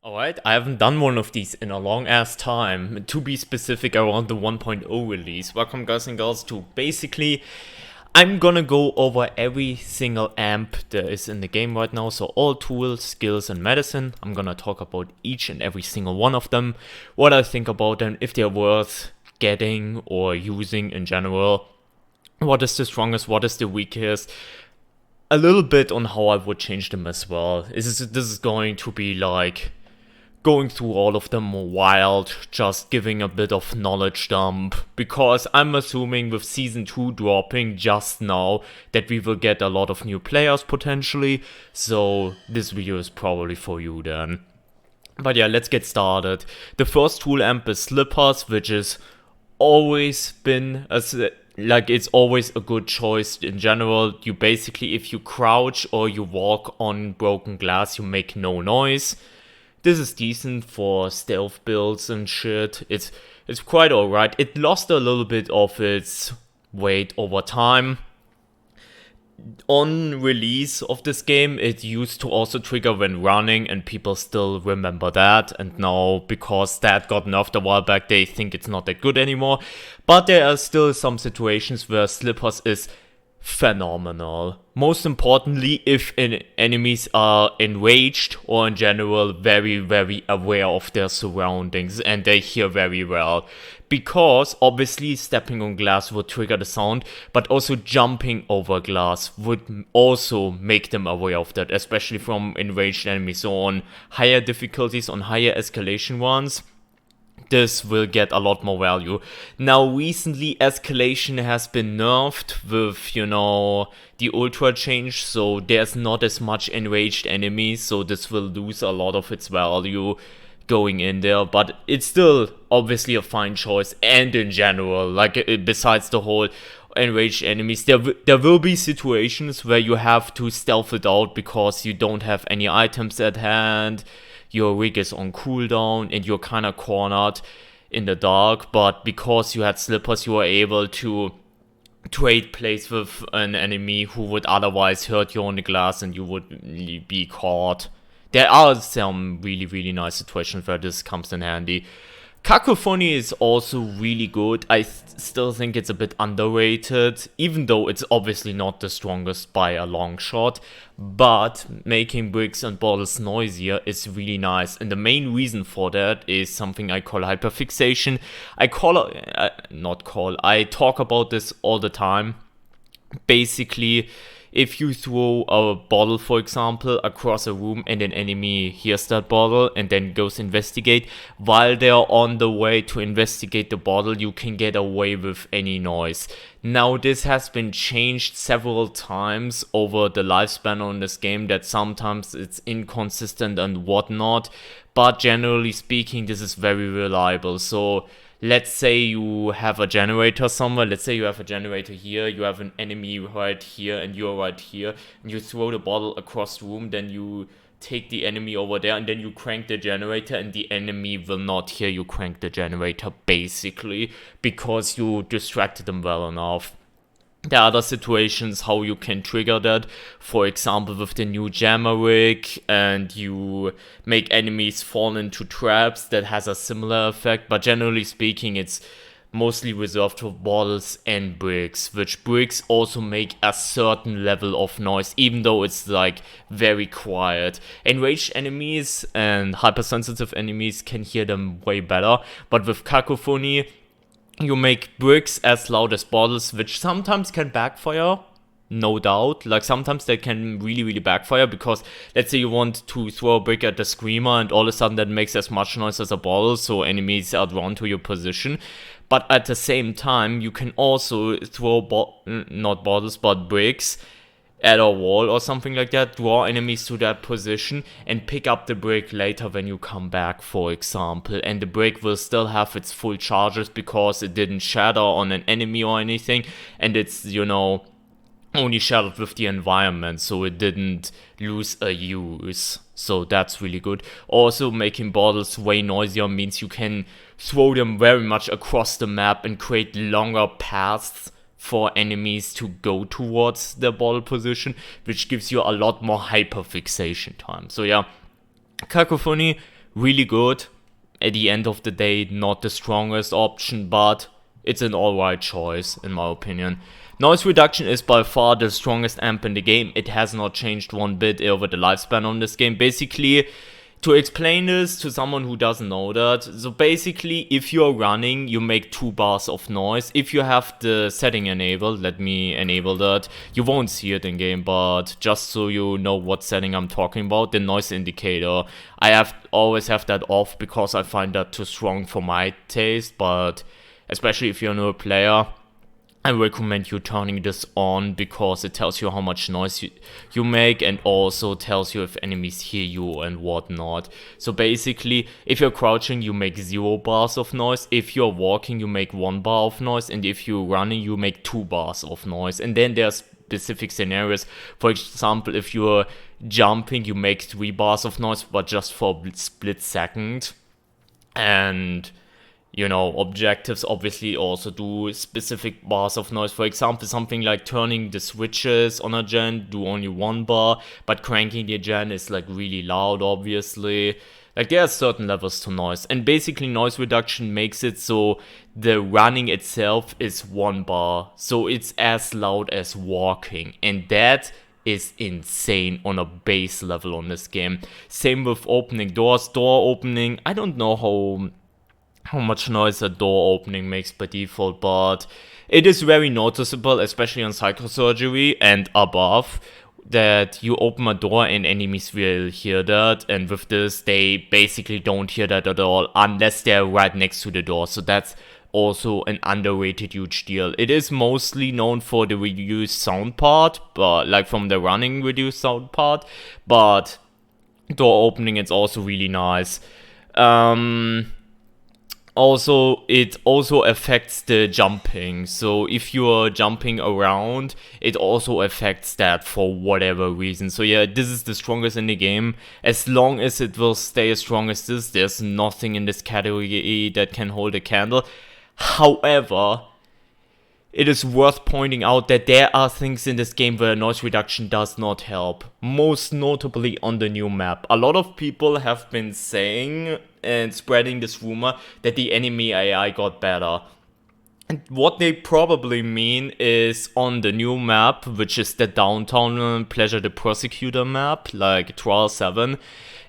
Alright, I haven't done one of these in a long ass time. To be specific, around the 1.0 release. Welcome, guys and girls, to basically, I'm gonna go over every single amp there is in the game right now. So all tools, skills, and medicine. I'm gonna talk about each and every single one of them, what I think about them, if they're worth getting or using in general. What is the strongest, what is the weakest. A little bit on how I would change them as well. This is going to be like going through all of them wild, just giving a bit of knowledge dump, because I'm assuming with Season 2 dropping just now that we will get a lot of new players potentially, so this video is probably for you then. But yeah, let's get started. The first tool amp is Slippers, which is always been it's always a good choice in general. You basically, if you crouch or you walk on broken glass, you make no noise. This is decent for stealth builds and shit. It's quite alright. It lost a little bit of its weight over time. On release of this game, it used to also trigger when running, and people still remember that. And now, because that got nerfed a while back, they think it's not that good anymore. But there are still some situations where Slippers is phenomenal. Most importantly, if enemies are enraged or in general very, very aware of their surroundings and they hear very well. Because obviously stepping on glass would trigger the sound, but also jumping over glass would also make them aware of that, especially from enraged enemies. So on higher difficulties, on higher escalation ones, this will get a lot more value. Now, recently, escalation has been nerfed with, the ultra change, so there's not as much enraged enemies, so this will lose a lot of its value going in there, but it's still obviously a fine choice. And in general, besides the whole enraged enemies, there will be situations where you have to stealth it out because you don't have any items at hand, your rig is on cooldown, and you're kind of cornered in the dark. But because you had Slippers, you were able to trade plays with an enemy who would otherwise hurt you on the glass and you would be caught. There are some really, really nice situations where this comes in handy. Cacophony is also really good. I still think it's a bit underrated, even though it's obviously not the strongest by a long shot. But making bricks and bottles noisier is really nice. And the main reason for that is something I call hyperfixation. I talk about this all the time. Basically, if you throw a bottle, for example, across a room and an enemy hears that bottle and then goes investigate, while they're on the way to investigate the bottle, you can get away with any noise. Now, this has been changed several times over the lifespan on this game, that sometimes it's inconsistent and whatnot, but generally speaking, this is very reliable. So let's say you have a generator somewhere, let's say you have a generator here, you have an enemy right here, and you're right here, and you throw the bottle across the room, then you take the enemy over there, and then you crank the generator, and the enemy will not hear you crank the generator, basically, because you distracted them well enough. There are other situations how you can trigger that, for example with the new jammer rig, and you make enemies fall into traps. That has a similar effect, but generally speaking it's mostly reserved for bottles and bricks, which bricks also make a certain level of noise, even though it's very quiet. Enraged enemies and hypersensitive enemies can hear them way better, but with cacophony, you make bricks as loud as bottles, which sometimes can backfire, no doubt. Sometimes they can really, really backfire, because let's say you want to throw a brick at the screamer and all of a sudden that makes as much noise as a bottle, so enemies are drawn to your position. But at the same time, you can also throw not bottles, but bricks at a wall or something like that, draw enemies to that position, and pick up the brick later when you come back, for example. And the brick will still have its full charges because it didn't shatter on an enemy or anything, and it's, only shattered with the environment, so it didn't lose a use. So that's really good. Also, making bottles way noisier means you can throw them very much across the map and create longer paths for enemies to go towards the bottle position, which gives you a lot more hyperfixation time. So yeah, cacophony, really good. At the end of the day, not the strongest option, but it's an alright choice in my opinion. Noise reduction is by far the strongest amp in the game. It has not changed one bit over the lifespan on this game. Basically, to explain this to someone who doesn't know that, so basically if you're running, you make 2 bars of noise. If you have the setting enabled, let me enable that, you won't see it in game, but just so you know what setting I'm talking about, the noise indicator, I always have that off because I find that too strong for my taste, but especially if you're a new player, I recommend you turning this on because it tells you how much noise you make and also tells you if enemies hear you and whatnot. So basically, if you're crouching, you make 0 bars of noise. If you're walking, you make 1 bar of noise. And if you're running, you make 2 bars of noise. And then there's specific scenarios. For example, if you're jumping, you make 3 bars of noise, but just for a split second. And objectives obviously also do specific bars of noise. For example, something like turning the switches on a gen do only 1 bar, but cranking the gen is like really loud, obviously. Like there are certain levels to noise, and basically noise reduction makes it so the running itself is 1 bar, so it's as loud as walking, and that is insane on a base level on this game. Same with opening doors. Door opening, I don't know how much noise a door opening makes by default, but it is very noticeable, especially on psychosurgery and above, that you open a door and enemies will hear that, and with this they basically don't hear that at all unless they're right next to the door. So that's also an underrated huge deal. It is mostly known for the reduced sound part, but like from the running reduced sound part, but door opening it's also really nice. Also, it also affects the jumping, so if you're jumping around, it also affects that for whatever reason. So yeah, this is the strongest in the game. As long as it will stay as strong as this, there's nothing in this category that can hold a candle. However, it is worth pointing out that there are things in this game where noise reduction does not help. Most notably on the new map. A lot of people have been saying and spreading this rumor that the enemy AI got better. And what they probably mean is on the new map, which is the downtown Pleasure the Prosecutor map, like Trial 7.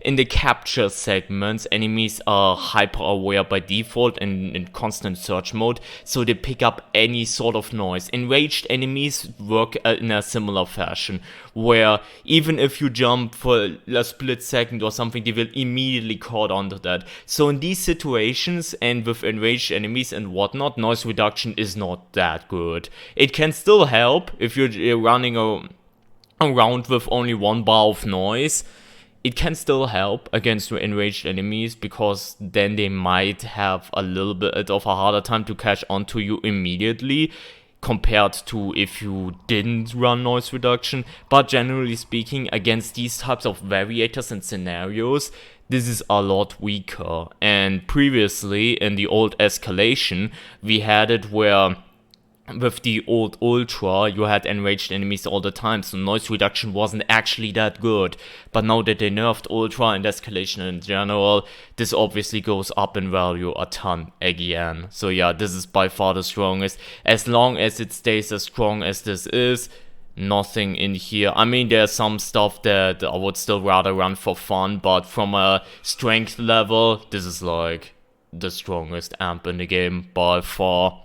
In the capture segments, enemies are hyper aware by default and in constant search mode, so they pick up any sort of noise. Enraged enemies work in a similar fashion, where even if you jump for a split second or something, they will immediately caught onto that. So in these situations and with enraged enemies and whatnot, noise reduction is not that good. It can still help if you're running around with only 1 bar of noise. It can still help against enraged enemies because then they might have a little bit of a harder time to catch onto you immediately compared to if you didn't run noise reduction. But generally speaking, against these types of variators and scenarios, this is a lot weaker. And previously in the old escalation, we had it where with the old Ultra, you had enraged enemies all the time, so noise reduction wasn't actually that good. But now that they nerfed Ultra and Escalation in general, this obviously goes up in value a ton again. So yeah, this is by far the strongest. As long as it stays as strong as this is, nothing in here. I mean, there's some stuff that I would still rather run for fun, but from a strength level, this is like the strongest amp in the game by far.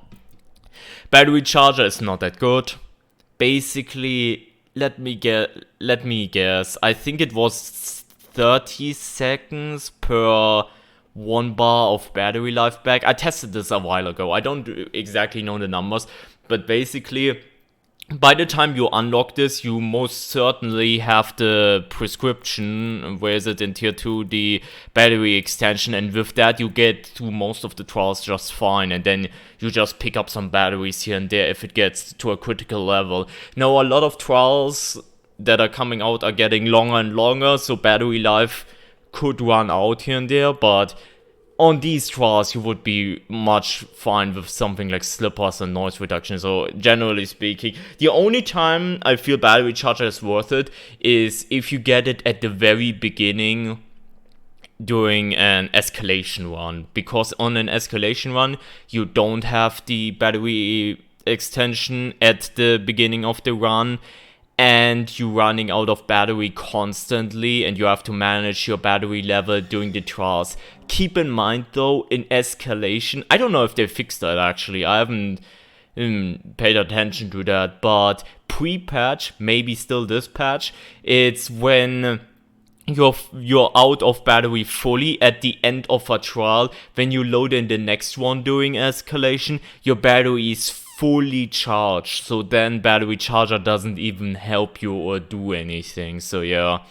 Battery charger is not that good. Basically, let me guess. I think it was 30 seconds per 1 bar of battery life back. I tested this a while ago. I don't exactly know the numbers, but basically, by the time you unlock this, you most certainly have the prescription, where is it in tier 2, the battery extension, and with that you get through most of the trials just fine, and then you just pick up some batteries here and there if it gets to a critical level. Now, a lot of trials that are coming out are getting longer and longer, so battery life could run out here and there, but on these trials, you would be much fine with something like slippers and noise reduction. So generally speaking, the only time I feel battery charger is worth it is if you get it at the very beginning during an escalation run, because on an escalation run you don't have the battery extension at the beginning of the run, and you're running out of battery constantly, and you have to manage your battery level during the trials. Keep in mind though, in escalation, I don't know if they fixed that actually, I haven't paid attention to that, but pre-patch, maybe still this patch, it's when you're out of battery fully at the end of a trial. When you load in the next one during escalation, your battery is fully charged, so then battery charger doesn't even help you or do anything. So yeah,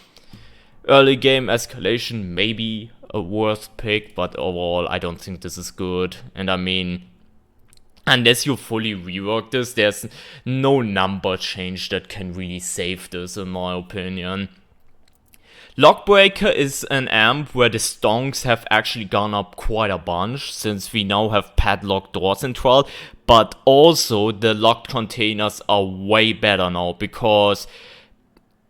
early game escalation maybe a worst pick, but overall I don't think this is good. And I mean, unless you fully rework this, there's no number change that can really save this, in my opinion. Lockbreaker is an amp where the stonks have actually gone up quite a bunch, since we now have padlocked doors in trial, but also the locked containers are way better now, because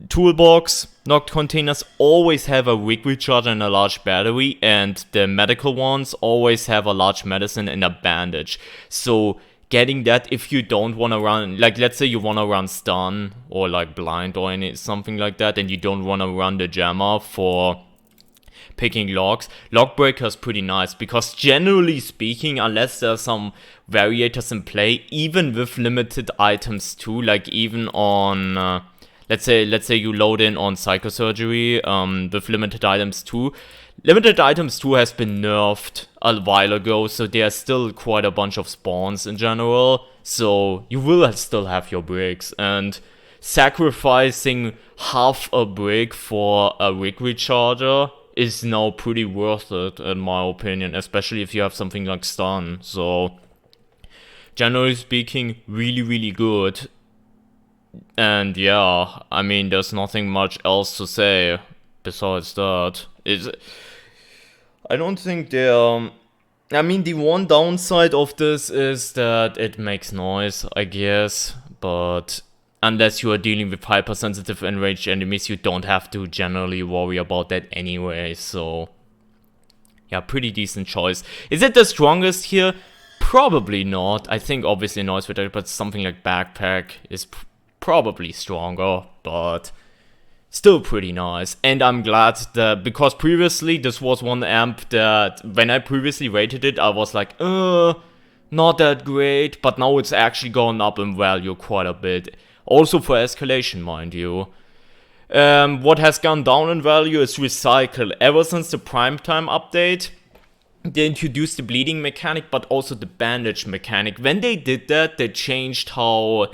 toolbox locked containers always have a quick recharge and a large battery, and the medical ones always have a large medicine and a bandage. So getting that, if you don't want to run, like let's say you want to run stun or like blind or something like that, and you don't want to run the jammer for picking locks, Lockbreaker is pretty nice, because generally speaking, unless there's some variators in play, even with limited items too, like even on let's say you load in on psychosurgery with limited items too. Limited items 2 has been nerfed a while ago, so there's still quite a bunch of spawns in general, so you will still have your bricks, and sacrificing half a brick for a rig recharger is now pretty worth it, in my opinion, especially if you have something like stun. So generally speaking, really good. And yeah, I mean, there's nothing much else to say besides that. I don't think they're... I mean, the one downside of this is that it makes noise, I guess. But unless you are dealing with hypersensitive enraged enemies, you don't have to generally worry about that anyway. So yeah, pretty decent choice. Is it the strongest here? Probably not. I think obviously noise reduction, but something like backpack is probably stronger, but still pretty nice. And I'm glad that, because previously this was one amp that when I previously rated it, I was like, not that great, but now it's actually gone up in value quite a bit. Also for escalation, mind you. What has gone down in value is recycle. Ever since the primetime update, they introduced the bleeding mechanic, but also the bandage mechanic. When they did that, they changed how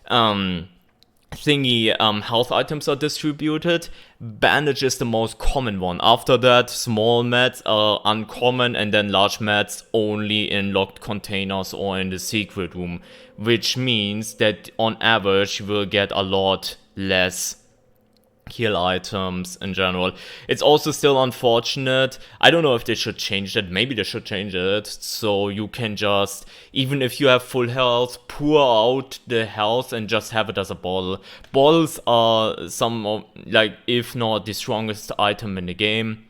health items are distributed. Bandage is the most common one. After that, small meds are uncommon, and then large meds only in locked containers or in the secret room, which means that on average you will get a lot less heal items in general. It's also still unfortunate. I don't know if they should change that. Maybe they should change it so you can just, even if you have full health, pour out the health and just have it as a bottle. Bottles are some of, like, if not the strongest item in the game,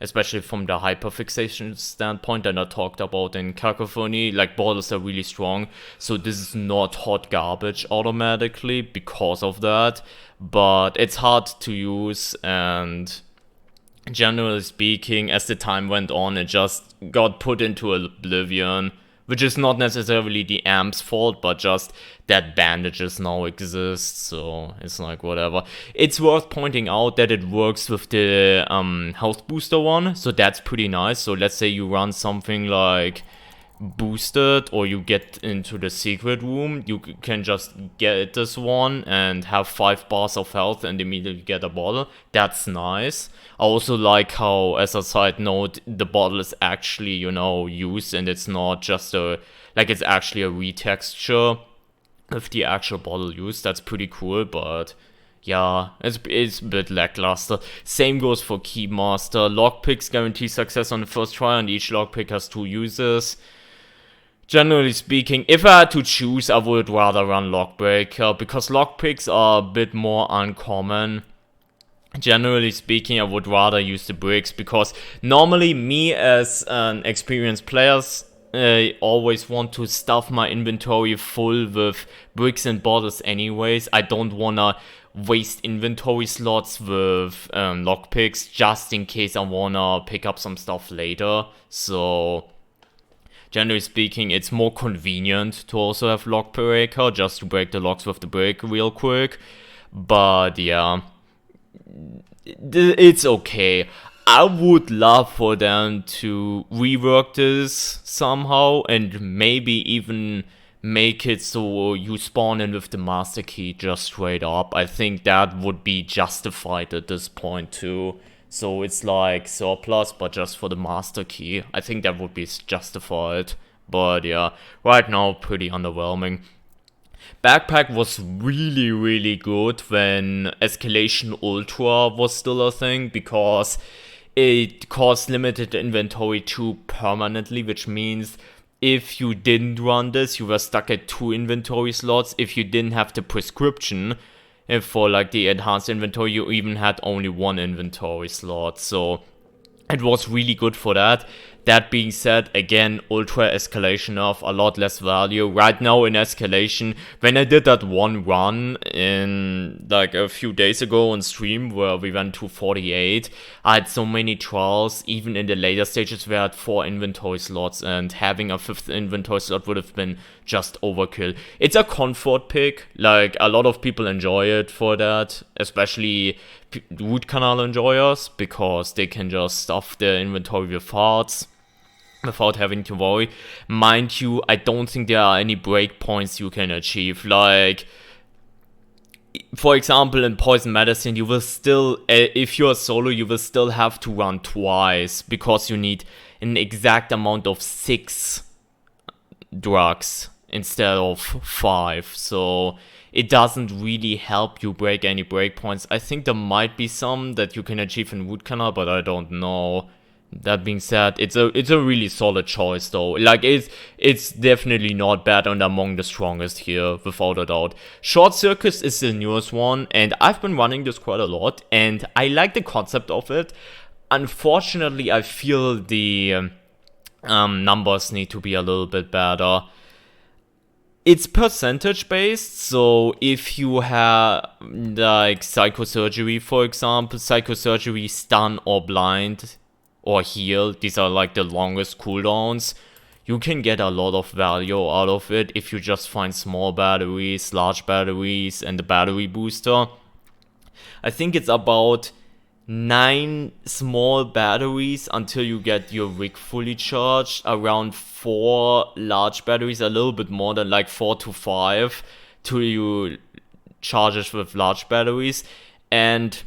especially from the hyperfixation standpoint that I talked about in Cacophony. Like, bottles are really strong, so this is not hot garbage automatically because of that, but it's hard to use, and generally speaking, as the time went on, it just got put into oblivion, which is not necessarily the AMPS fault, but just that bandages now exist, so it's like whatever. It's worth pointing out that it works with the health booster one, so that's pretty nice. So let's say you run something like boosted, or you get into the secret room, you can just get this one and have 5 bars of health and immediately get a bottle. That's nice. I also like how, as a side note, the bottle is actually, you know, used, and it's not just a, like, it's actually a retexture with the actual bottle used. That's pretty cool, but yeah, it's a bit lackluster. Same goes for Keymaster. Lockpicks guarantee success on the first try, and each lockpick has 2 uses. Generally speaking, if I had to choose, I would rather run Lockbreaker, because lockpicks are a bit more uncommon. generally speaking, I would rather use the bricks, because normally me as an experienced player always want to stuff my inventory full with bricks and bottles anyways. I don't wanna waste inventory slots with lockpicks just in case I wanna pick up some stuff later. So generally speaking, it's more convenient to also have lock breaker, just to break the locks with the brick real quick. But yeah, it's okay. I would love for them to rework this somehow and maybe even make it so you spawn in with the master key just straight up. I think that would be justified at this point too. So it's like surplus, but just for the master key. I think that would be justified. But yeah, right now pretty underwhelming. Backpack was really, really good when Escalation Ultra was still a thing, because it caused limited inventory 2 permanently, which means if you didn't run this, you were stuck at 2 inventory slots. If you didn't have the prescription for like the enhanced inventory, you even had only 1 inventory slot. So it was really good for that. That being said, again, Ultra Escalation of a lot less value. Right now in Escalation, when I did that one run in like a few days ago on stream where we went to 48, I had so many trials, even in the later stages where I had 4 inventory slots, and having a 5th inventory slot would have been just overkill. It's a comfort pick, like a lot of people enjoy it for that, especially root canal enjoyers, because they can just stuff their inventory with hearts without having to worry. Mind you, I don't think there are any breakpoints you can achieve. Like, for example, in Poison Medicine, you will still, if you're solo, you will still have to run twice, because you need an exact amount of 6 drugs instead of 5. So it doesn't really help you break any breakpoints. I think there might be some that you can achieve in Root Canal, but I don't know. That being said, it's a really solid choice though. Like, it's definitely not bad and among the strongest here, without a doubt. Short Circus is the newest one, and I've been running this quite a lot, and I like the concept of it. Unfortunately, I feel the numbers need to be a little bit better. It's percentage based, so if you have like Psychosurgery, for example, Psychosurgery, Stun, or Blind, or Heal, these are like the longest cooldowns, you can get a lot of value out of it if you just find small batteries, large batteries, and the battery booster. I think it's about 9 small batteries until you get your rig fully charged, around 4 large batteries, a little bit more than like 4 to 5 till you charge it with large batteries, and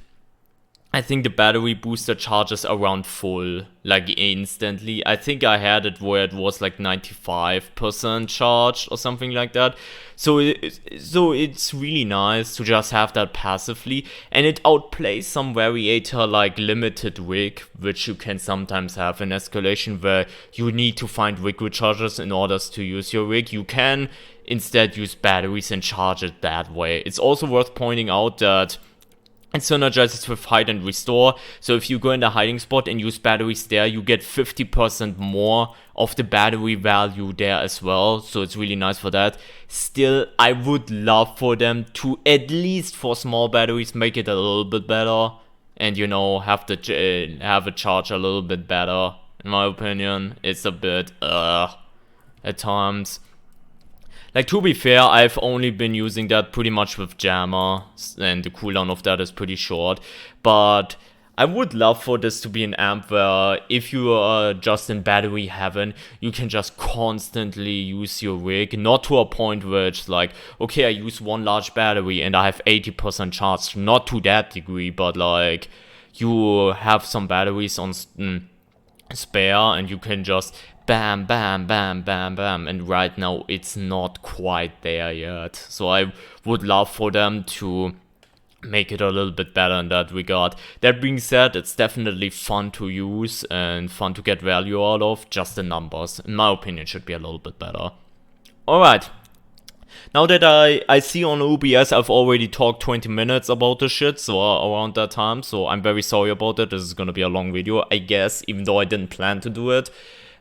I think the battery booster charges around full, like instantly. I think I had it where it was like 95% charged or something like that. So it's really nice to just have that passively, and it outplays some variator like limited rig, which you can sometimes have in Escalation, where you need to find rig rechargers in order to use your rig. You can instead use batteries and charge it that way. It's also worth pointing out that it synergizes with hide and restore, so if you go in the hiding spot and use batteries there, you get 50% more of the battery value there as well, so it's really nice for that. Still, I would love for them to, at least for small batteries, make it a little bit better, and you know, have it charge a little bit better. In my opinion, it's a bit at times. Like, to be fair, I've only been using that pretty much with Jammer, and the cooldown of that is pretty short. But I would love for this to be an amp where if you are just in battery heaven, you can just constantly use your rig. Not to a point where it's like, okay, I use 1 large battery and I have 80% charge. Not to that degree, but like, you have some batteries on spare and you can just bam, bam, bam, bam, bam, and right now it's not quite there yet. So I would love for them to make it a little bit better in that regard. That being said, it's definitely fun to use and fun to get value out of. Just the numbers, in my opinion, should be a little bit better. Alright. Now that I see on OBS, I've already talked 20 minutes about this shit, so around that time, so I'm very sorry about it. This is gonna be a long video, I guess, even though I didn't plan to do it.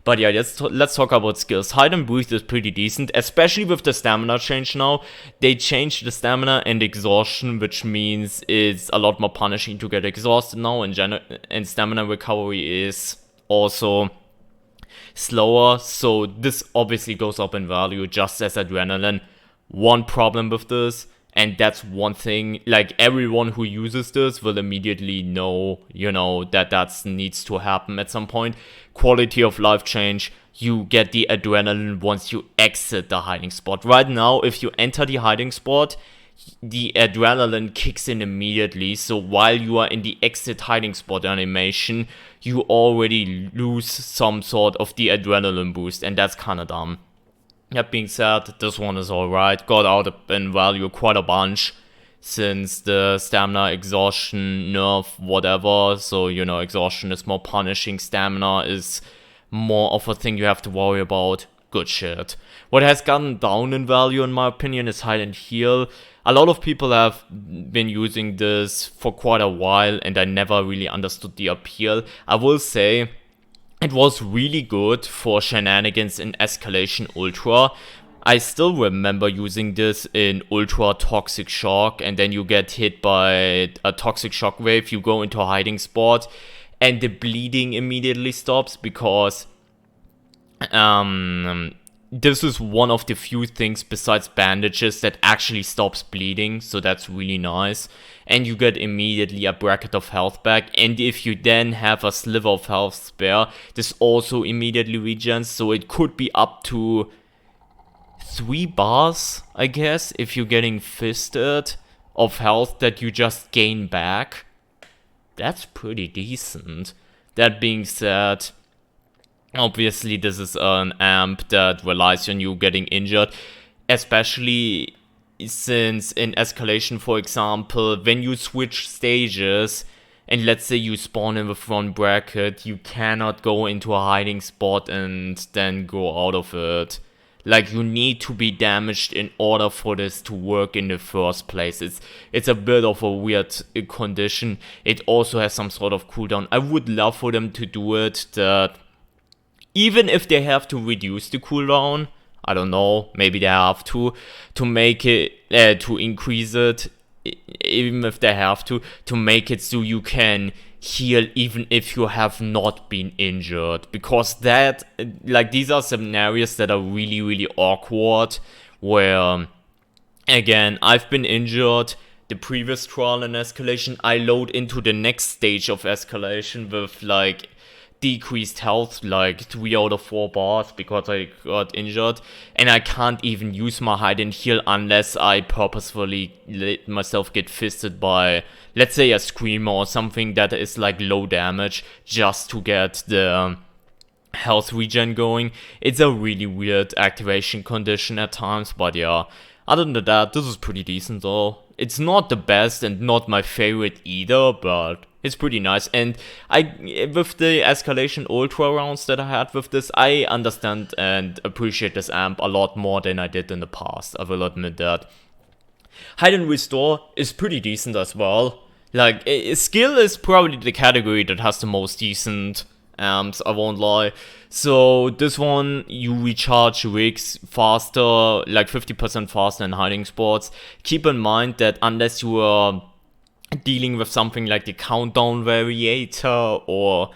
But yeah, let's talk about skills. Hide and breathe is pretty decent, especially with the stamina change now. They changed the stamina and exhaustion, which means it's a lot more punishing to get exhausted now, and stamina recovery is also slower, so this obviously goes up in value just as adrenaline. One problem with this, and that's one thing, like everyone who uses this will immediately know, that needs to happen at some point. Quality of life change. You get the adrenaline once you exit the hiding spot. Right now, if you enter the hiding spot, the adrenaline kicks in immediately, so while you are in the exit hiding spot animation, you already lose some sort of the adrenaline boost, and that's kinda dumb. That being said, this one is alright, got out in value quite a bunch, since the stamina, exhaustion, nerf, whatever, so exhaustion is more punishing, stamina is more of a thing you have to worry about. Good shit. What has gotten down in value, in my opinion, is hide and heal. A lot of people have been using this for quite a while, and I never really understood the appeal. I will say it was really good for shenanigans in Escalation Ultra. I still remember using this in Ultra Toxic Shock, and then you get hit by a Toxic Shock wave, you go into a hiding spot, and the bleeding immediately stops because this is one of the few things besides bandages that actually stops bleeding, so that's really nice. And you get immediately a bracket of health back, and if you then have a sliver of health spare, this also immediately regens, so it could be up to 3 bars, I guess, if you're getting fisted, of health that you just gain back. That's pretty decent. That being said, obviously this is an amp that relies on you getting injured, especially since in Escalation, for example, when you switch stages, and let's say you spawn in with one bracket, you cannot go into a hiding spot and then go out of it. Like, you need to be damaged in order for this to work in the first place. It's a bit of a weird condition. It also has some sort of cooldown. I would love for them to do it that even if they have to reduce the cooldown, I don't know, maybe they have to make it, to increase it, even if they have to make it so you can heal even if you have not been injured. Because that, like, these are scenarios that are really, really awkward, where, again, I've been injured. The previous trial in Escalation, I load into the next stage of Escalation with, like, decreased health, like 3 out of 4 bars, because I got injured, and I can't even use my hide and heal unless I purposefully let myself get fisted by, let's say, a screamer or something that is like low damage, just to get the health regen going. It's a really weird activation condition at times, but yeah, other than that, this is pretty decent though. It's not the best and not my favorite either, but it's pretty nice. And with the Escalation Ultra rounds that I had with this, I understand and appreciate this amp a lot more than I did in the past. I will admit that. Hide and Restore is pretty decent as well. Like, skill is probably the category that has the most decent amps, I won't lie. So this one, you recharge rigs faster, like 50% faster in hiding spots. Keep in mind that unless you are dealing with something like the countdown variator, or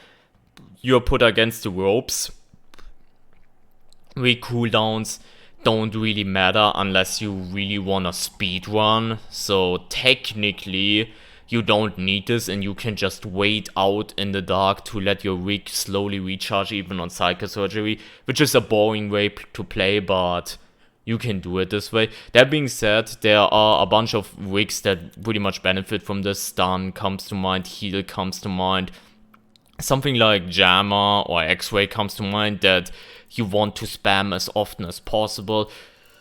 you're put against the ropes, rig cooldowns don't really matter unless you really want to speed run. So technically you don't need this, and you can just wait out in the dark to let your rig slowly recharge even on psychosurgery, which is a boring way to play, but you can do it this way. That being said, there are a bunch of rigs that pretty much benefit from this. Stun comes to mind, heal comes to mind, something like Jammer or X-Ray comes to mind that you want to spam as often as possible.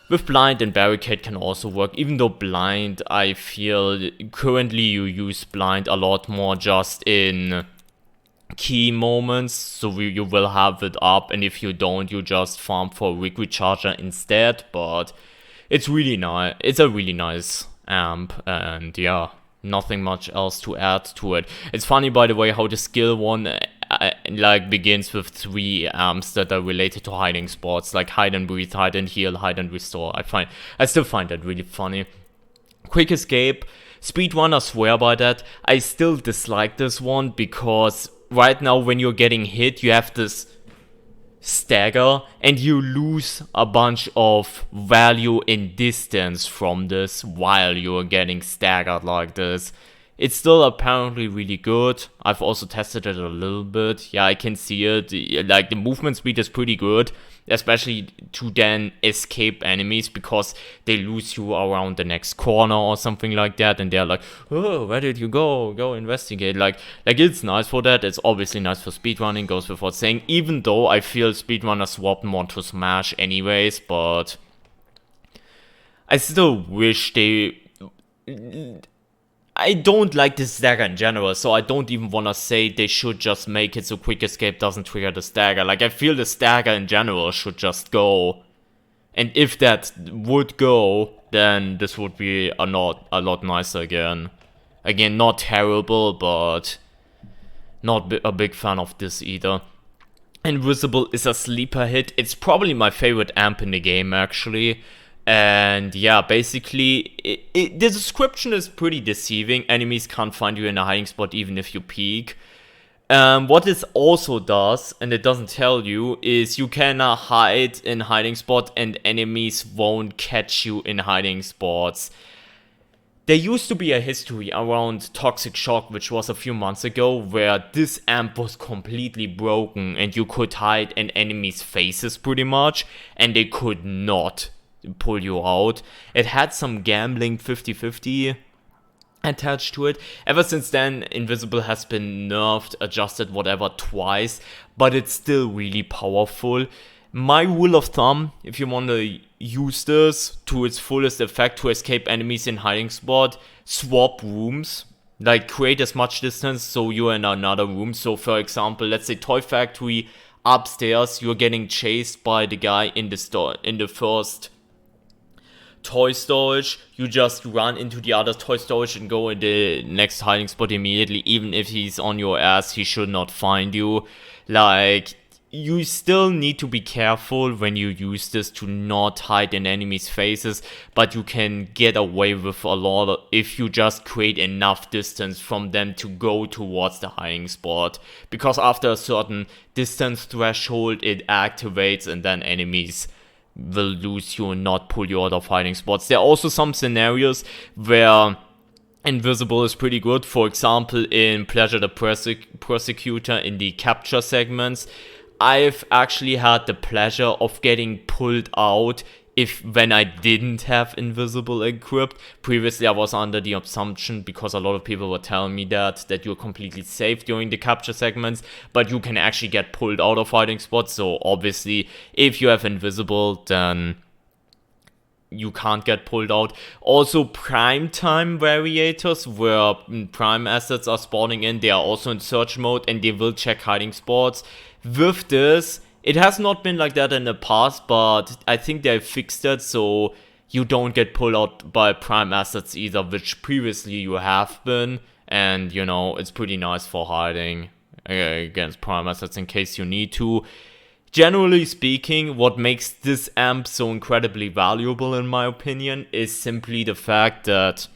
With Blind and Barricade can also work, even though Blind, I feel currently you use Blind a lot more just in key moments, so you will have it up, and if you don't, you just farm for Rig Recharger instead. But it's really nice. It's a really nice amp, and yeah, nothing much else to add to it. It's funny, by the way, how the skill one like begins with 3 amps that are related to hiding spots, like hide and breathe, hide and heal, hide and restore. I still find that really funny. Quick escape. Speedrunners swear by that. I still dislike this one because right now when you're getting hit, you have this stagger and you lose a bunch of value in distance from this while you're getting staggered like this. It's still apparently really good. I've also tested it a little bit. Yeah, I can see it. Like, the movement speed is pretty good, especially to then escape enemies, because they lose you around the next corner or something like that, and they're like, oh, where did you go? Go investigate. Like it's nice for that. It's obviously nice for speedrunning, goes without saying, even though I feel speedrunners swap more to Smash anyways, but I still wish they... I don't like the stagger in general, so I don't even want to say they should just make it so quick escape doesn't trigger the stagger. Like, I feel the stagger in general should just go. And if that would go, then this would be a lot nicer again. Again, not terrible, but not a big fan of this either. Invisible is a sleeper hit. It's probably my favorite amp in the game, actually. And yeah, basically, the description is pretty deceiving. Enemies can't find you in a hiding spot even if you peek. What this also does, and it doesn't tell you, is you can hide in hiding spot and enemies won't catch you in hiding spots. There used to be a history around Toxic Shock, which was a few months ago, where this amp was completely broken and you could hide in enemies' faces pretty much, and they could not pull you out. It had some gambling 50-50 attached to it. Ever since then, Invisible has been nerfed, adjusted, whatever, twice, but it's still really powerful. My rule of thumb, if you want to use this to its fullest effect to escape enemies in hiding spot, swap rooms. Like, create as much distance so you're in another room. So for example, let's say Toy Factory, upstairs, you're getting chased by the guy in the store, in the first toy storage. You just run into the other toy storage and go in the next hiding spot immediately. Even if he's on your ass, he should not find you. Like, you still need to be careful when you use this to not hide in enemies' faces, but you can get away with a lot if you just create enough distance from them to go towards the hiding spot. Because after a certain distance threshold, it activates and then enemies will lose you and not pull you out of hiding spots. There are also some scenarios where Invisible is pretty good. For example, in Pleasure the Persecutor, in the capture segments, I've actually had the pleasure of getting pulled out when I didn't have Invisible equipped. Previously, I was under the assumption, because a lot of people were telling me that you're completely safe during the capture segments, but you can actually get pulled out of hiding spots. So obviously, if you have Invisible, then you can't get pulled out. Also, prime time variators, where prime assets are spawning in, they are also in search mode and they will check hiding spots. With this, it has not been like that in the past, but I think they fixed it so you don't get pulled out by prime assets either, which previously you have been. And, you know, it's pretty nice for hiding against prime assets in case you need to. Generally speaking, what makes this amp so incredibly valuable, in my opinion, is simply the fact that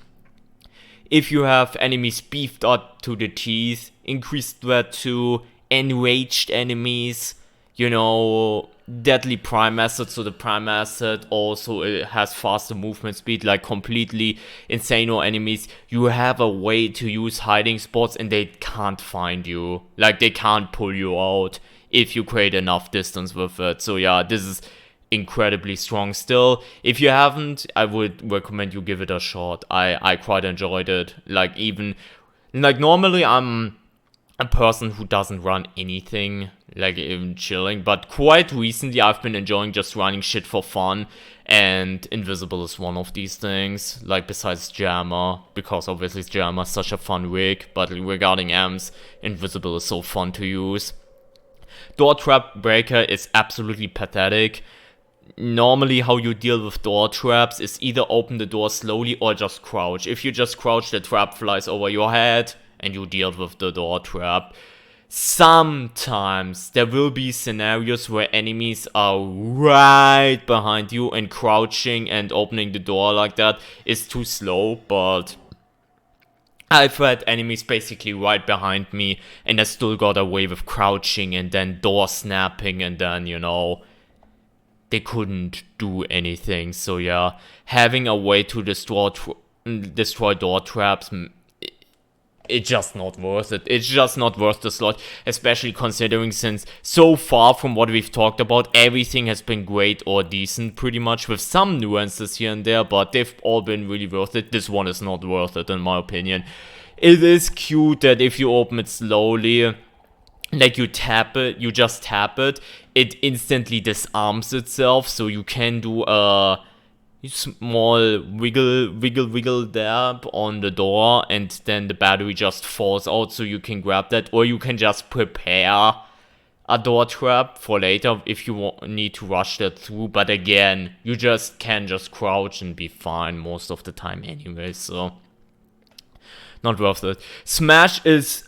if you have enemies beefed up to the teeth, increased threat to enraged enemies, you know, deadly prime asset, so the prime asset also it has faster movement speed, like completely insane enemies, you have a way to use hiding spots and they can't find you. Like, they can't pull you out if you create enough distance with it. So yeah, this is incredibly strong still. If you haven't, I would recommend you give it a shot. I quite enjoyed it. Like, even, like, normally I'm a person who doesn't run anything, like, even chilling, but quite recently I've been enjoying just running shit for fun, and Invisible is one of these things, like, besides Jammer, because obviously Jammer is such a fun rig, but regarding AMPS, Invisible is so fun to use. Door Trap Breaker is absolutely pathetic. normally how you deal with door traps is either open the door slowly or just crouch. If you just crouch, the trap flies over your head and you deal with the door trap. Sometimes there will be scenarios where enemies are right behind you and crouching and opening the door like that is too slow, but I've had enemies basically right behind me and I still got away with crouching and then door snapping and then, they couldn't do anything. So yeah, having a way to destroy door traps, it's just not worth it. It's just not worth the slot, especially considering since so far from what we've talked about, everything has been great or decent pretty much, with some nuances here and there, but they've all been really worth it. This one is not worth it in my opinion. It is cute that if you open it slowly, like you just tap it, it instantly disarms itself, so you can do a small wiggle dab on the door and then the battery just falls out, so you can grab that, or you can just prepare a door trap for later if you need to rush that through. But again, you can just crouch and be fine most of the time anyway, so not worth it. Smash is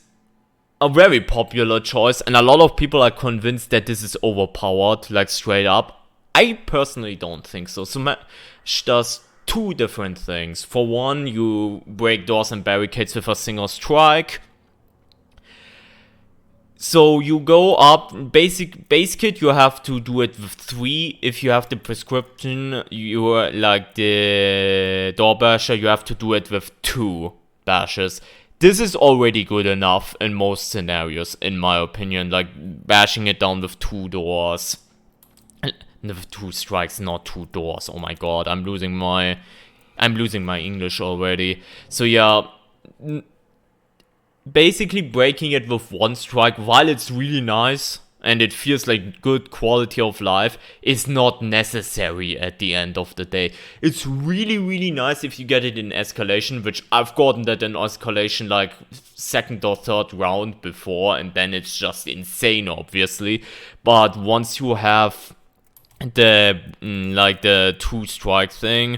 a very popular choice and a lot of people are convinced that this is overpowered, like straight up. I personally don't think so. Smash does two different things. For one, you break doors and barricades with a single strike. So you go up, base kit, you have to do it with 3. If you have the prescription, you're like the door basher, you have to do it with 2 bashes. This is already good enough in most scenarios, in my opinion, like bashing it down with 2 doors. With 2 strikes, not 2 doors. Oh my god, I'm losing my English already. So yeah, basically breaking it with 1 strike, while it's really nice and it feels like good quality of life, is not necessary at the end of the day. It's really nice if you get it in escalation, which I've gotten that in escalation like 2nd or 3rd round before, and then it's just insane obviously. But once you have the 2 strike thing,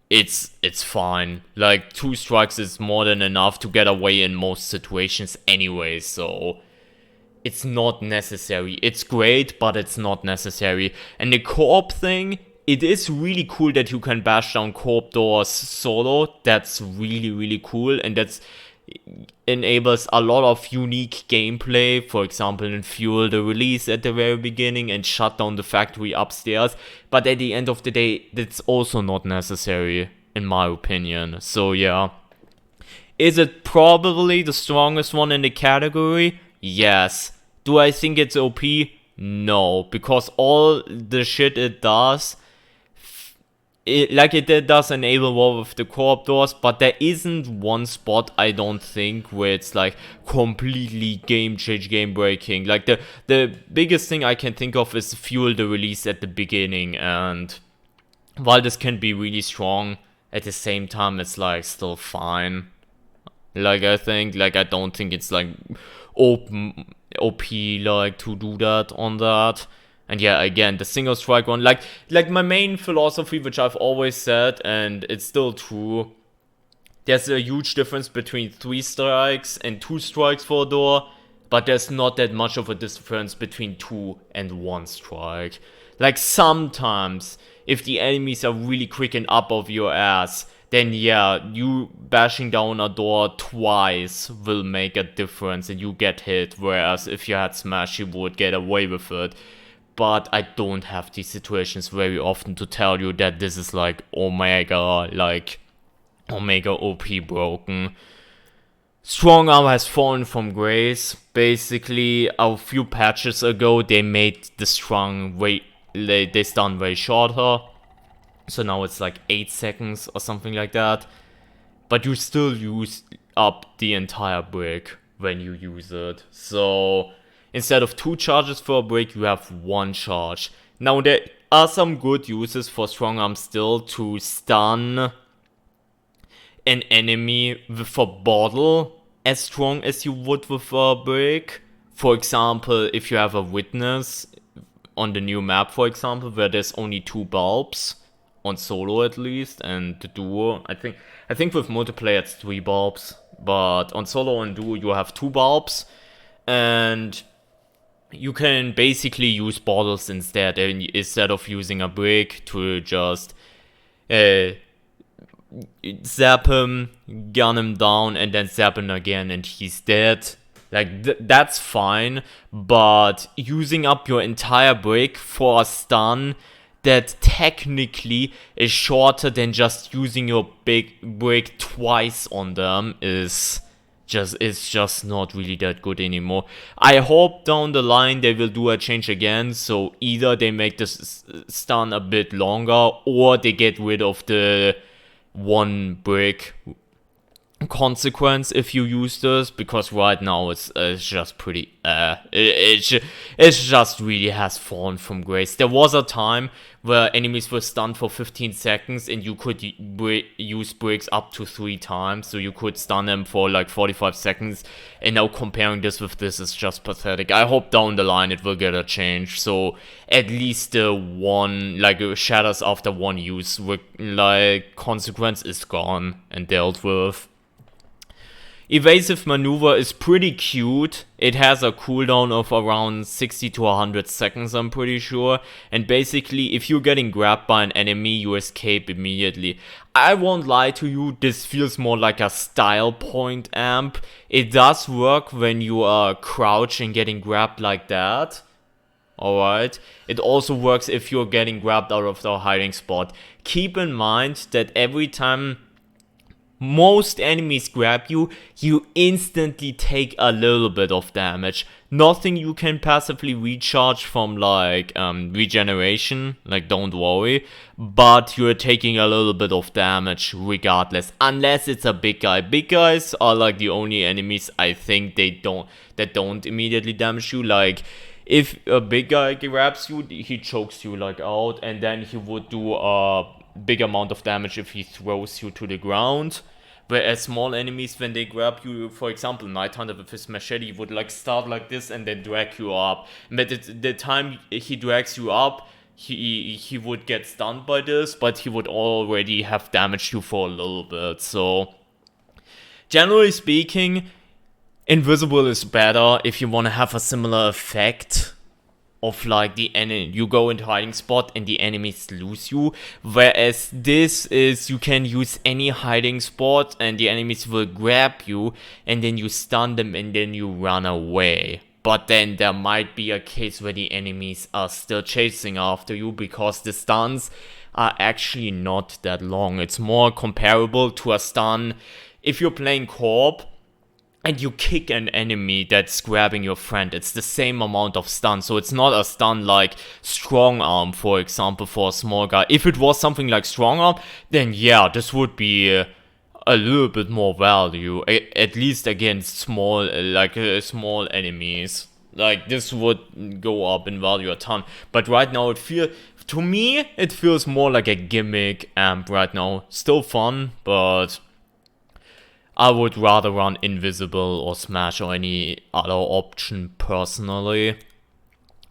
it's fine. Like 2 strikes is more than enough to get away in most situations anyway, so it's not necessary. It's great, but it's not necessary. And the co-op thing, it is really cool that you can bash down co-op doors solo. That's really cool, and that's enables a lot of unique gameplay. For example, in Fuel the Release at the very beginning and shut down the factory upstairs. But at the end of the day, that's also not necessary in my opinion. So yeah, is it probably the strongest one in the category? Yes. Do I think it's OP? No, because all the shit it does, it does enable war with the co-op doors, but there isn't one spot, I don't think, where it's like completely game breaking. Like the biggest thing I can think of is Fuel the Release at the beginning, and while this can be really strong, at the same time it's like still fine. Like I don't think it's like OP like to do that on that. And yeah, again, the single strike one, like my main philosophy, which I've always said, and it's still true, there's a huge difference between 3 strikes and 2 strikes for a door, but there's not that much of a difference between 2 and 1 strike. Like sometimes, if the enemies are really quick and up of your ass, then yeah, you bashing down a door twice will make a difference and you get hit, whereas if you had Smash, you would get away with it. But I don't have these situations very often to tell you that this is like Omega OP broken. Strong Arm has fallen from grace. Basically, a few patches ago, they made the stun way shorter. So now it's like 8 seconds or something like that. But you still use up the entire brick when you use it. So instead of 2 charges for a brick, you have 1 charge. Now there are some good uses for Strong Arm still to stun an enemy with a bottle as strong as you would with a brick. For example, if you have a witness on the new map, for example, where there's only 2 bulbs on solo at least, and the duo, I think with multiplayer it's 3 bulbs, but on solo and duo you have 2 bulbs, and you can basically use bottles instead of using a brick to just zap him, gun him down, and then zap him again and he's dead. Like, that's fine, but using up your entire brick for a stun that technically is shorter than just using your big brick twice on them is just not really that good anymore. I hope down the line they will do a change again, so either they make this stun a bit longer or they get rid of the 1 brick consequence if you use this, because right now it's just pretty it just really has fallen from grace. There was a time where enemies were stunned for 15 seconds and you could use bricks up to 3 times, so you could stun them for like 45 seconds, and now comparing this with this is just pathetic. I hope down the line it will get a change, so at least the 1, like, shatters after 1 use like consequence is gone and dealt with. Evasive maneuver is pretty cute. It has a cooldown of around 60 to 100 seconds, I'm pretty sure. And basically, if you're getting grabbed by an enemy, you escape immediately. I won't lie to you, this feels more like a style point amp. It does work when you are crouching getting grabbed like that. Alright. It also works if you're getting grabbed out of the hiding spot. Keep in mind that every time most enemies grab you, you instantly take a little bit of damage. Nothing you can passively recharge from, like, regeneration, like, don't worry. But you're taking a little bit of damage regardless, unless it's a big guy. Big guys are, like, the only enemies I think that don't immediately damage you. Like, if a big guy grabs you, he chokes you, like, out, and then he would do a big amount of damage if he throws you to the ground. Whereas small enemies, when they grab you, for example, Night Hunter with his machete, would like start like this and then drag you up. But at the time he drags you up, he would get stunned by this, but he would already have damaged you for a little bit. So, generally speaking, invisible is better if you want to have a similar effect of, like, the enemy, you go into hiding spot and the enemies lose you, whereas this is you can use any hiding spot and the enemies will grab you and then you stun them and then you run away. But then there might be a case where the enemies are still chasing after you because the stuns are actually not that long. It's more comparable to a stun if you're playing co-op and you kick an enemy that's grabbing your friend. It's the same amount of stun. So it's not a stun like strong arm, for example, for a small guy. If it was something like strong arm, then yeah, this would be a little bit more value, at least against small enemies. Like, this would go up in value a ton. But right now to me, it feels more like a gimmick amp right now. Still fun, but I would rather run Invisible or Smash or any other option personally.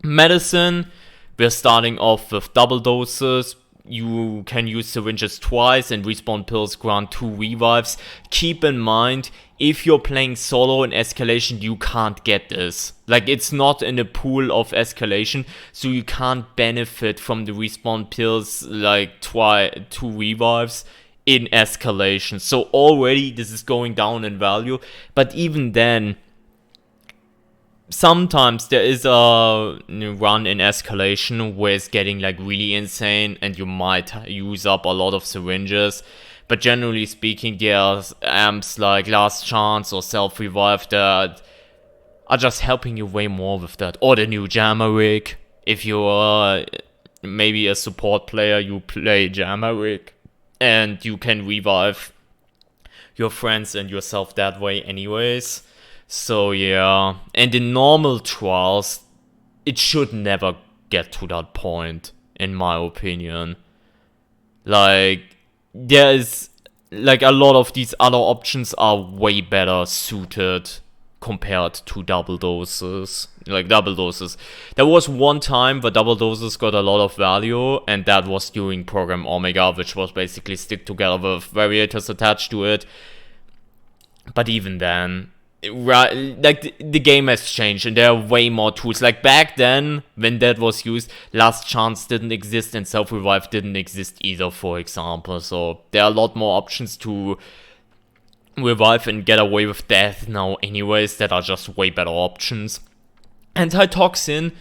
Medicine, we're starting off with double doses. You can use syringes twice and respawn pills grant 2 revives. Keep in mind, if you're playing solo in escalation, you can't get this. Like, it's not in the pool of escalation, so you can't benefit from the respawn pills, like 2 revives in escalation. So already this is going down in value, but even then, sometimes there is a run in escalation where it's getting like really insane and you might use up a lot of syringes. But generally speaking, there's amps like Last Chance or Self Revive that are just helping you way more with that. Or the new Jammer Rig. If you're maybe a support player, you play Jammer Rig and you can revive your friends and yourself that way anyways. So yeah, and in normal trials, it should never get to that point, in my opinion. Like, there is, like, a lot of these other options are way better suited compared to double doses. There was one time where double doses got a lot of value, and that was during Program Omega, which was basically stick together with variators attached to it. But even then, the game has changed and there are way more tools. Like back then, when that was used, Last Chance didn't exist and Self-Revive didn't exist either, for example. So there are a lot more options to revive and get away with death now anyways that are just way better options. Antitoxin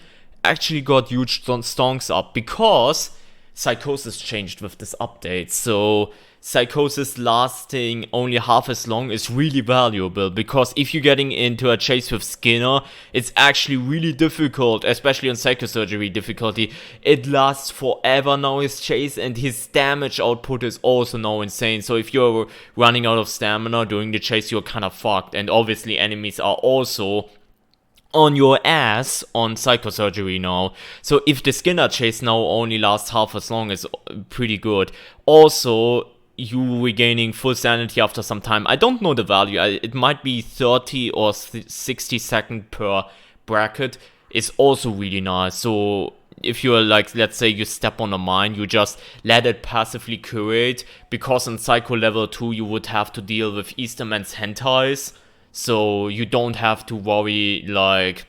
actually got huge stonks up because Psychosis changed with this update. So Psychosis lasting only half as long is really valuable, because if you're getting into a chase with Skinner, it's actually really difficult, especially on Psychosurgery difficulty. It lasts forever now, his chase, and his damage output is also now insane. So if you're running out of stamina during the chase, you're kind of fucked. And obviously enemies are also on your ass on Psychosurgery now. So if the Skinner chase now only lasts half as long, is pretty good. Also, you regaining full sanity after some time. I don't know the value. It might be 30 or 60 seconds per bracket. It's also really nice. So if you're like, let's say you step on a mine, you just let it passively curate, because on Psycho level 2 you would have to deal with Easterman's hentais. So you don't have to worry like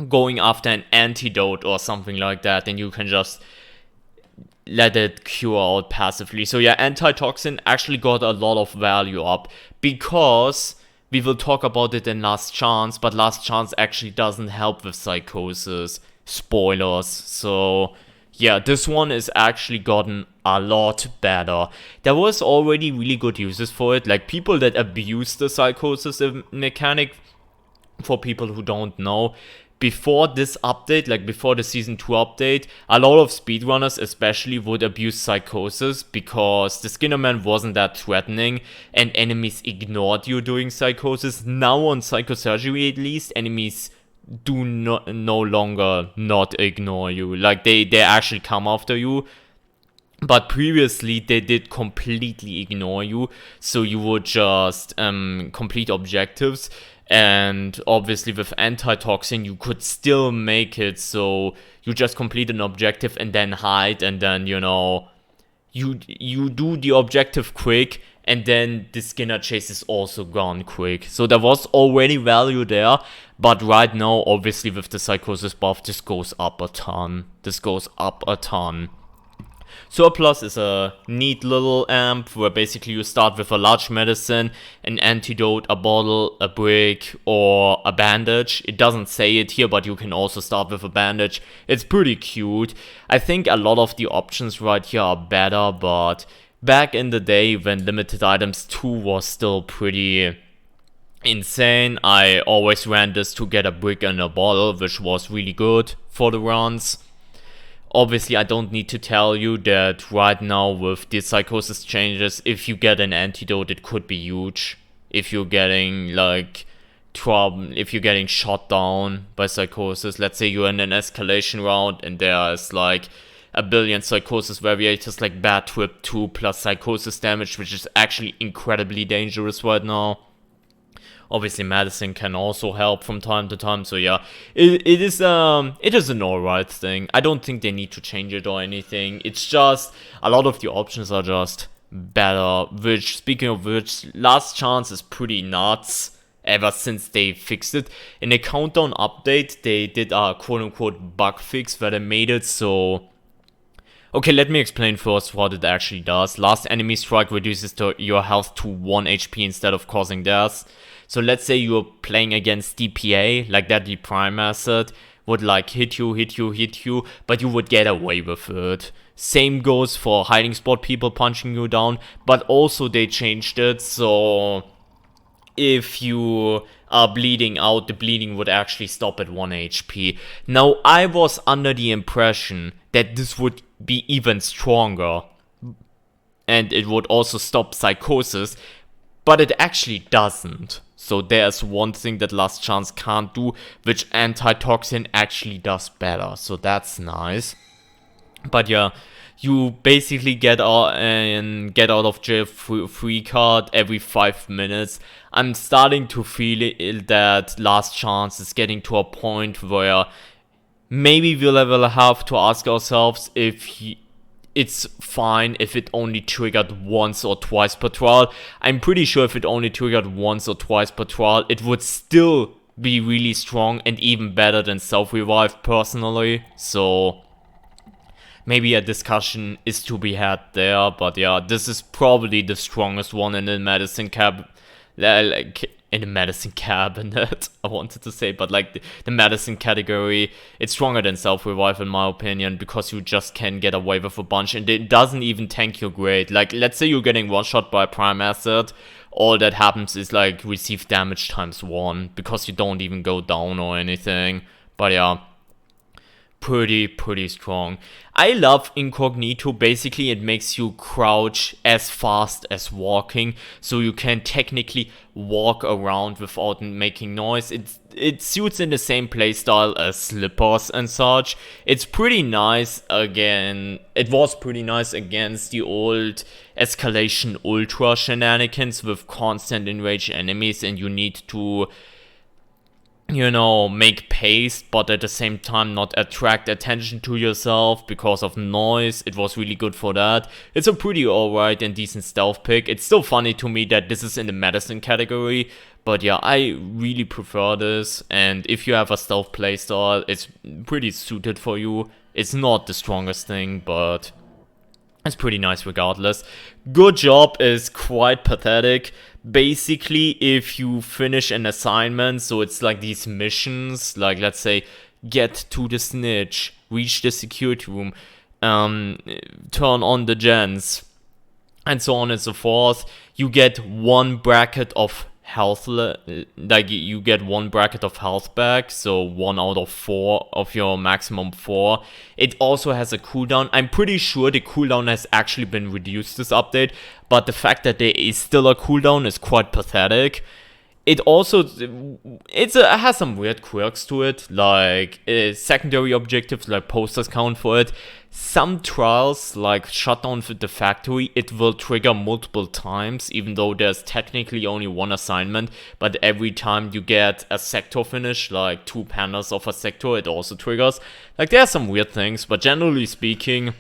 going after an antidote or something like that, and you can just let it cure out passively. So yeah, Antitoxin actually got a lot of value up, because we will talk about it in Last Chance, but Last Chance actually doesn't help with Psychosis. Spoilers. So yeah, this one is actually gotten a lot better. There was already really good uses for it, like people that abuse the Psychosis mechanic. For people who don't know, before this update, like before the Season 2 update, a lot of speedrunners especially would abuse Psychosis, because the Skinnerman wasn't that threatening and enemies ignored you during Psychosis. Now on Psychosurgery at least, enemies do no longer not ignore you. Like they actually come after you. But previously they did completely ignore you, so you would just complete objectives. And obviously with Antitoxin you could still make it so you just complete an objective and then hide, and then you do the objective quick, and then the Skinner chase is also gone quick. So there was already value there, but right now obviously with the Psychosis buff, this goes up a ton. Surplus is a neat little amp where basically you start with a large medicine, an antidote, a bottle, a brick, or a bandage. It doesn't say it here, but you can also start with a bandage. It's pretty cute. I think a lot of the options right here are better, but back in the day when Limited Items 2 was still pretty insane, I always ran this to get a brick and a bottle, which was really good for the runs. Obviously, I don't need to tell you that right now with the Psychosis changes, if you get an antidote, it could be huge. If you're getting shot down by Psychosis, let's say you're in an escalation round and there's like a billion Psychosis variators like Bad Trip 2 plus Psychosis damage, which is actually incredibly dangerous right now. Obviously, medicine can also help from time to time, so yeah, it is an alright thing. I don't think they need to change it or anything. It's just a lot of the options are just better. Which, speaking of which, Last Chance is pretty nuts ever since they fixed it. In the Countdown update, they did a quote-unquote bug fix where they made it so. Okay, let me explain first what it actually does. Last enemy strike reduces your health to 1 HP instead of causing death. So let's say you're playing against DPA, like Deadly Prime Asset, would like hit you, but you would get away with it. Same goes for hiding spot people punching you down, but also they changed it so if you are bleeding out, the bleeding would actually stop at 1 HP. Now, I was under the impression that this would be even stronger, and it would also stop Psychosis, but it actually doesn't. So there's one thing that Last Chance can't do, which Antitoxin actually does better. So that's nice. But yeah, you basically get out of jail free card every 5 minutes I'm starting to feel that Last Chance is getting to a point where maybe we'll have to ask ourselves if it's fine if it only triggered once or twice per trial. I'm pretty sure if it only triggered once or twice per trial, it would still be really strong and even better than self-revive personally. So maybe a discussion is to be had there, but yeah, this is probably the strongest one in the medicine like in the medicine cabinet, I wanted to say, but like the medicine category. It's stronger than self-revive in my opinion, because you just can get away with a bunch and it doesn't even tank your grade. Like, let's say you're getting one-shot by a prime asset, all that happens is like receive damage times 1, because you don't even go down or anything. But yeah, pretty strong. I love Incognito. Basically, it makes you crouch as fast as walking, so you can technically walk around without making noise. It suits in the same playstyle as Slippers and such. It's pretty nice. Again, it was pretty nice against the old Escalation Ultra shenanigans with constant enraged enemies, and you need to, you know, make pace, but at the same time not attract attention to yourself because of noise. It was really good for that. It's a pretty alright and decent stealth pick. It's still funny to me that this is in the medicine category, but yeah, I really prefer this. And if you have a stealth playstyle, it's pretty suited for you. It's not the strongest thing, but it's pretty nice regardless. Good Job is quite pathetic. Basically, if you finish an assignment, so it's like these missions, like let's say get to the snitch, reach the security room, turn on the gens, and so on and so forth, you get one bracket of health, like you get one bracket of health back, so 1 out of 4 of your maximum 4. It also has a cooldown. I'm pretty sure the cooldown has actually been reduced this update, but the fact that there is still a cooldown is quite pathetic. It also, it has some weird quirks to it, like secondary objectives, like posters count for it. Some trials, like shut down the factory, it will trigger multiple times, even though there's technically only one assignment. But every time you get a sector finish, like 2 panels of a sector, it also triggers. Like, there are some weird things, but generally speaking,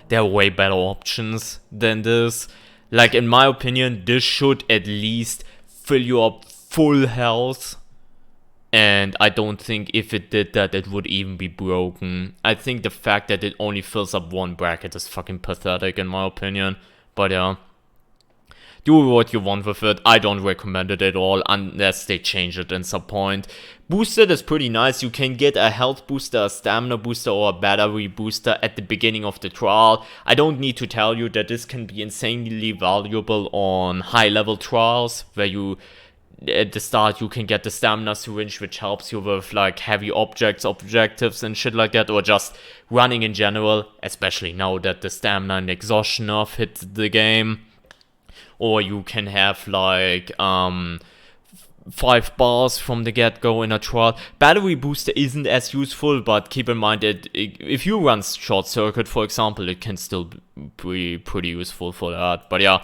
there are way better options than this. Like, in my opinion, this should at least fill you up full health, and I don't think if it did that, it would even be broken. I think the fact that it only fills up one bracket is fucking pathetic in my opinion. But yeah, do what you want with it. I don't recommend it at all unless they change it in some point. Boosted is pretty nice. You can get a health booster, a stamina booster, or a battery booster at the beginning of the trial. I don't need to tell you that this can be insanely valuable on high level trials, where you at the start you can get the stamina syringe, which helps you with like heavy objectives and shit like that, or just running in general, especially now that the stamina and exhaustion nerf hit the game. Or you can have like 5 bars from the get-go in a trial. Battery booster isn't as useful, but keep in mind that if you run short circuit, for example, it can still be pretty useful for that. But yeah,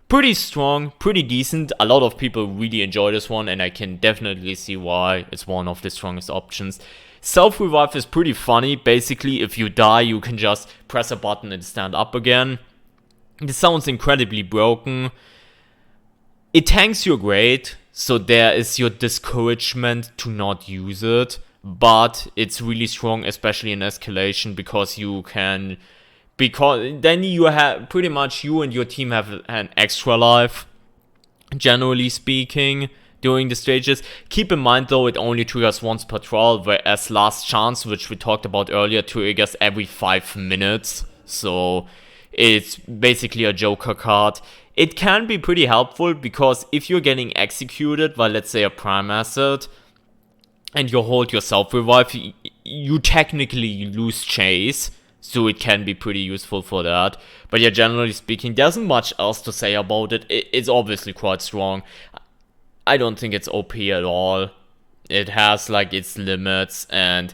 pretty strong, pretty decent. A lot of people really enjoy this one, and I can definitely see why it's one of the strongest options. Self-revive is pretty funny. Basically, if you die, you can just press a button and stand up again. This sounds incredibly broken. It tanks your grade, so there is your discouragement to not use it. But it's really strong, especially in escalation, because you can... Because then you have... Pretty much you and your team have an extra life, generally speaking, during the stages. Keep in mind though, it only triggers once per trial, whereas Last Chance, which we talked about earlier, triggers every 5 minutes. So... it's basically a joker card. It can be pretty helpful, because if you're getting executed by, let's say, a prime asset, and you hold your self-revive, you technically lose chase, so it can be pretty useful for that. But yeah, generally speaking, there isn't much else to say about it. It's obviously quite strong. I don't think it's OP at all. It has, like, its limits, and...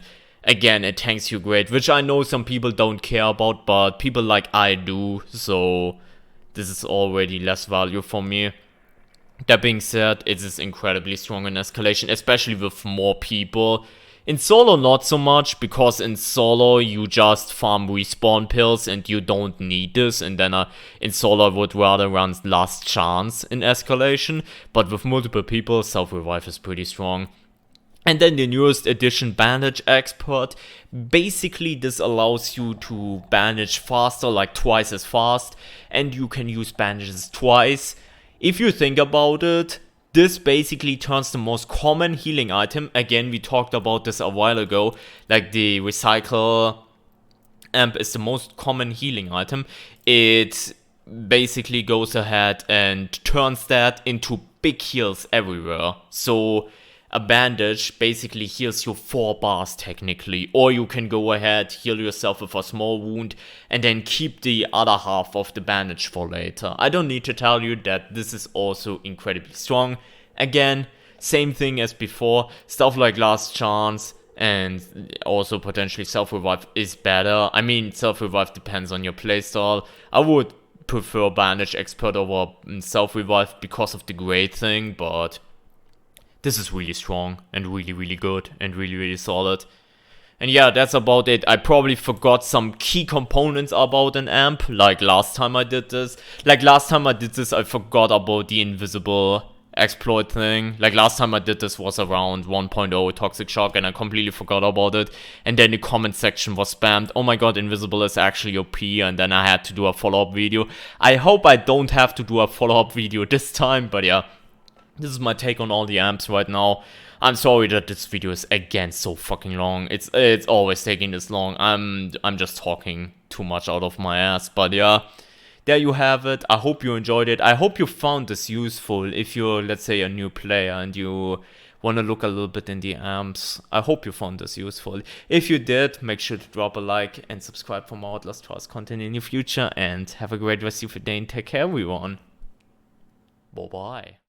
again, it tanks you great, which I know some people don't care about, but people like I do, so this is already less value for me. That being said, it is incredibly strong in escalation, especially with more people. In solo, not so much, because in solo you just farm respawn pills and you don't need this, and then in solo I would rather run last chance in escalation, but with multiple people, self-revive is pretty strong. And then the newest addition, Bandage Expert. Basically, this allows you to bandage faster, like twice as fast, and you can use bandages twice. If you think about it, this basically turns the most common healing item, again, we talked about this a while ago, like the recycle amp is the most common healing item. It basically goes ahead and turns that into big heals everywhere. So a bandage basically heals you 4 bars technically, or you can go ahead, heal yourself with a small wound, and then keep the other half of the bandage for later. I don't need to tell you that this is also incredibly strong. Again, same thing as before, stuff like last chance and also potentially self-revive is better. I mean, self-revive depends on your playstyle. I would prefer Bandage Expert over self-revive because of the grade thing, but this is really strong and really, really good and really, really solid. And yeah, that's about it. I probably forgot some key components about an amp, like last time I did this. I forgot about the invisible exploit thing. Like last time I did this was around 1.0 Toxic Shock and I completely forgot about it. And then the comment section was spammed. Oh my god, invisible is actually OP, and then I had to do a follow-up video. I hope I don't have to do a follow-up video this time, but yeah. This is my take on all the amps right now. I'm sorry that this video is again so fucking long. It's always taking this long. I'm just talking too much out of my ass. But yeah, there you have it. I hope you enjoyed it. I hope you found this useful if you're, let's say, a new player and you want to look a little bit in the amps. I hope you found this useful. If you did, make sure to drop a like and subscribe for more Outlast Trials content in the future. And have a great rest of your day and take care, everyone. Bye-bye.